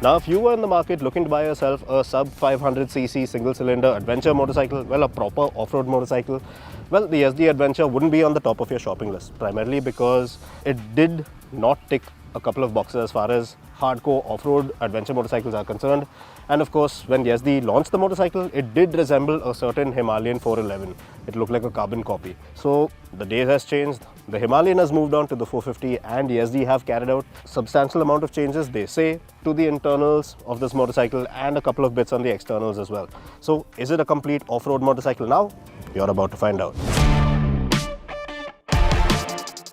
Now, if you were in the market looking to buy yourself a sub 500cc single cylinder adventure motorcycle, well, a proper off-road motorcycle, well, the Yezdi Adventure wouldn't be on the top of your shopping list, primarily because it did not tick a couple of boxes as far as hardcore off-road adventure motorcycles are concerned. And of course, when Yezdi launched the motorcycle, it did resemble a certain Himalayan 411. It looked like a carbon copy. So the day has changed. The Himalayan has moved on to the 450, and Yezdi have carried out substantial amount of changes, they say, to the internals of this motorcycle and a couple of bits on the externals as well. So is it a complete off-road motorcycle now? You're about to find out.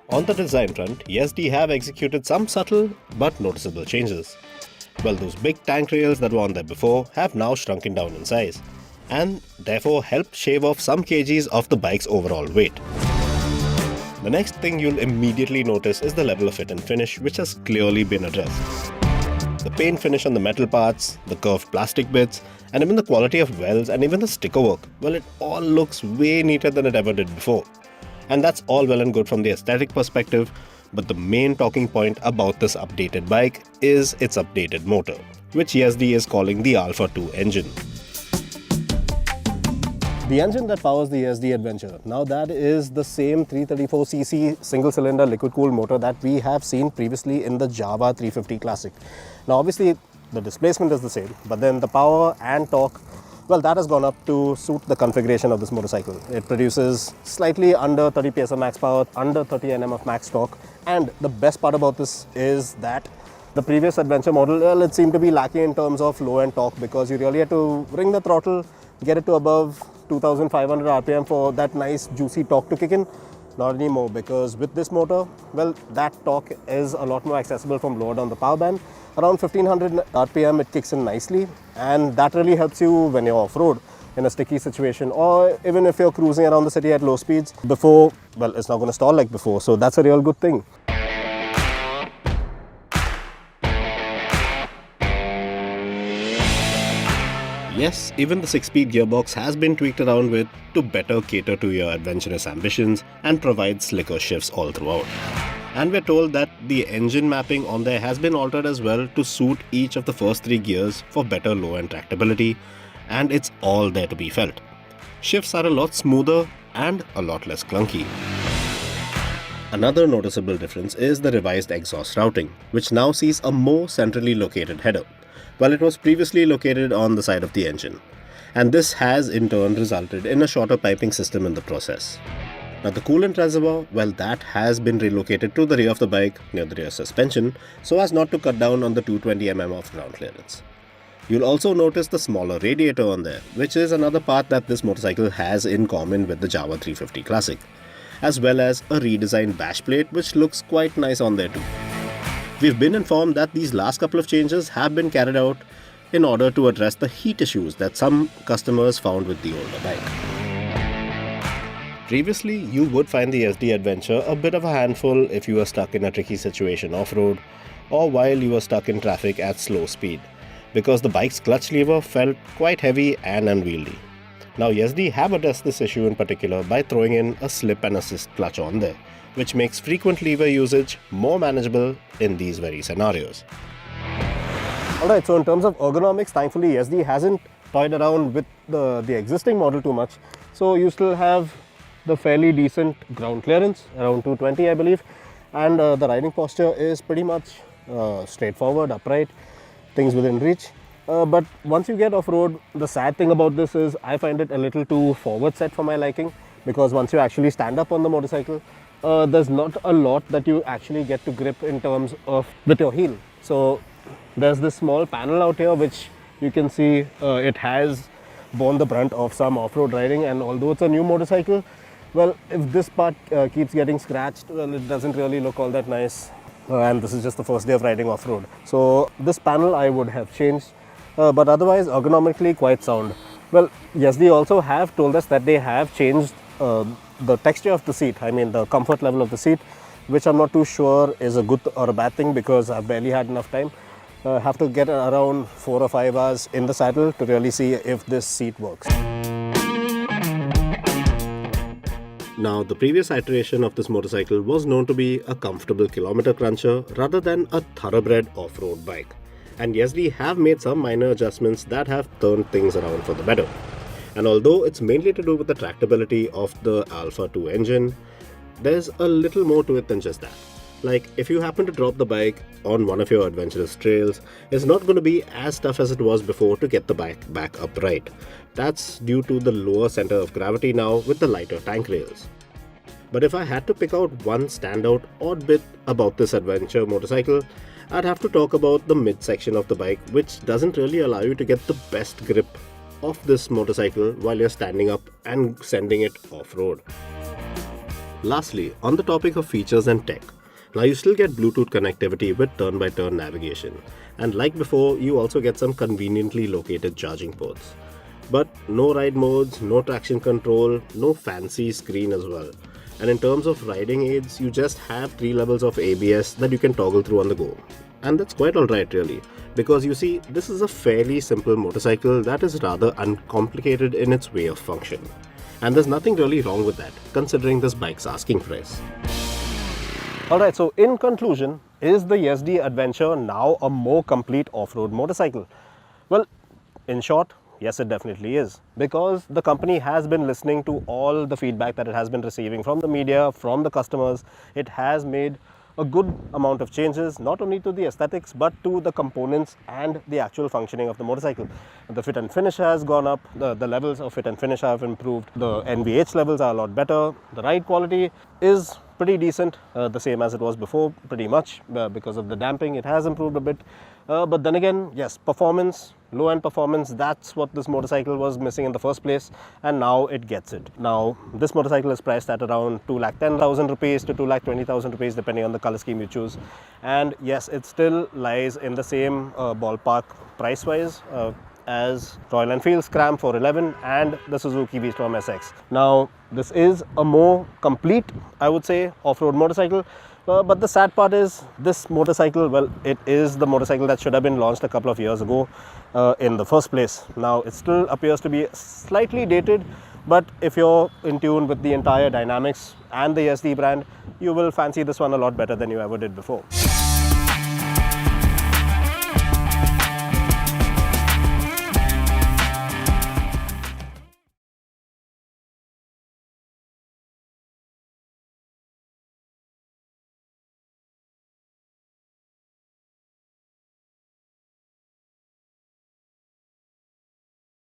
On the design front, Yezdi have executed some subtle but noticeable changes. Well, those big tank rails that were on there before have now shrunken down in size, and therefore helped shave off some kgs of the bike's overall weight. The next thing you'll immediately notice is the level of fit and finish, which has clearly been addressed. The paint finish on the metal parts, the curved plastic bits, and even the quality of welds and even the sticker work, well, it all looks way neater than it ever did before. And that's all well and good from the aesthetic perspective, but the main talking point about this updated bike is its updated motor, which Yezdi is calling the Alpha 2 engine. The engine that powers the Yezdi Adventure, now that is the same 334cc single-cylinder liquid-cooled motor that we have seen previously in the Java 350 Classic. Now obviously the displacement is the same, but then the power and torque, well, that has gone up to suit the configuration of this motorcycle. It produces slightly under 30 PS of max power, under 30 Nm of max torque, and the best part about this is that the previous Adventure model, well, it seemed to be lacking in terms of low-end torque because you really had to ring the throttle, get it to above 2500 RPM for that nice juicy torque to kick in. Not anymore, because with this motor, well, that torque is a lot more accessible from lower down the power band. Around 1500 RPM it kicks in nicely, and that really helps you when you're off-road in a sticky situation, or even if you're cruising around the city at low speeds. Before, well, it's not going to stall like before, so that's a real good thing. Yes, even the 6-speed gearbox has been tweaked around with to better cater to your adventurous ambitions and provide slicker shifts all throughout. And we're told that the engine mapping on there has been altered as well to suit each of the first 3 gears for better low-end tractability, and it's all there to be felt. Shifts are a lot smoother and a lot less clunky. Another noticeable difference is the revised exhaust routing, which now sees a more centrally located header, while it was previously located on the side of the engine. And this has in turn resulted in a shorter piping system in the process. Now the coolant reservoir, well, that has been relocated to the rear of the bike near the rear suspension so as not to cut down on the 220 mm of ground clearance. You'll also notice the smaller radiator on there, which is another part that this motorcycle has in common with the Java 350 Classic, as well as a redesigned bash plate which looks quite nice on there too. We've been informed that these last couple of changes have been carried out in order to address the heat issues that some customers found with the older bike. Previously, you would find the Yezdi Adventure a bit of a handful if you were stuck in a tricky situation off-road or while you were stuck in traffic at slow speed, because the bike's clutch lever felt quite heavy and unwieldy. Now Yezdi have addressed this issue in particular by throwing in a slip and assist clutch on there, which makes frequent lever usage more manageable in these very scenarios. Alright, so in terms of ergonomics, thankfully Yezdi hasn't toyed around with the existing model too much. So you still have the fairly decent ground clearance, around 220 I believe, and the riding posture is pretty much straightforward, upright, things within reach. But once you get off-road, the sad thing about this is I find it a little too forward set for my liking, because once you actually stand up on the motorcycle, there's not a lot that you actually get to grip in terms of with your heel. So there's this small panel out here which you can see it has borne the brunt of some off-road riding, and although it's a new motorcycle, well, if this part keeps getting scratched, well, it doesn't really look all that nice, and this is just the first day of riding off-road. So this panel I would have changed, but otherwise ergonomically quite sound. Well, Yezdi also have told us that they have changed the texture of the seat, I mean the comfort level of the seat, which I'm not too sure is a good or a bad thing because I've barely had enough time. Have to get around 4 or 5 hours in the saddle to really see if this seat works. Now, the previous iteration of this motorcycle was known to be a comfortable kilometer cruncher rather than a thoroughbred off-road bike. And Yezdi have made some minor adjustments that have turned things around for the better. And although it's mainly to do with the tractability of the Alpha 2 engine, there's a little more to it than just that. Like, if you happen to drop the bike on one of your adventurous trails, it's not going to be as tough as it was before to get the bike back upright. That's due to the lower center of gravity now with the lighter tank rails. But if I had to pick out one standout odd bit about this adventure motorcycle, I'd have to talk about the midsection of the bike, which doesn't really allow you to get the best grip of this motorcycle while you're standing up and sending it off-road. Lastly, on the topic of features and tech, now you still get Bluetooth connectivity with turn-by-turn navigation, and like before, you also get some conveniently located charging ports. But no ride modes, no traction control, no fancy screen as well. And in terms of riding aids, you just have 3 levels of ABS that you can toggle through on the go. And that's quite alright really, because you see, this is a fairly simple motorcycle that is rather uncomplicated in its way of function. And there's nothing really wrong with that, considering this bike's asking price. Alright, so in conclusion, is the Yezdi Adventure now a more complete off-road motorcycle? Well, in short, yes, it definitely is, because the company has been listening to all the feedback that it has been receiving from the media, from the customers. It has made a good amount of changes, not only to the aesthetics but to the components and the actual functioning of the motorcycle. The fit and finish has gone up, the levels of fit and finish have improved, the NVH levels are a lot better, the ride quality is pretty decent, the same as it was before pretty much. Because of the damping it has improved a bit, but then again, yes, performance, low-end performance, that's what this motorcycle was missing in the first place, and now it gets it. Now this motorcycle is priced at around 2,10,000 rupees to 2,20,000 rupees depending on the color scheme you choose, and yes, it still lies in the same ballpark price wise as Royal Enfield's Scram 411 and the Suzuki V-Storm SX. Now this is a more complete, I would say, off-road motorcycle. But the sad part is, this motorcycle, well, it is the motorcycle that should have been launched a couple of years ago in the first place. Now it still appears to be slightly dated, but if you're in tune with the entire dynamics and the Yezdi brand, you will fancy this one a lot better than you ever did before.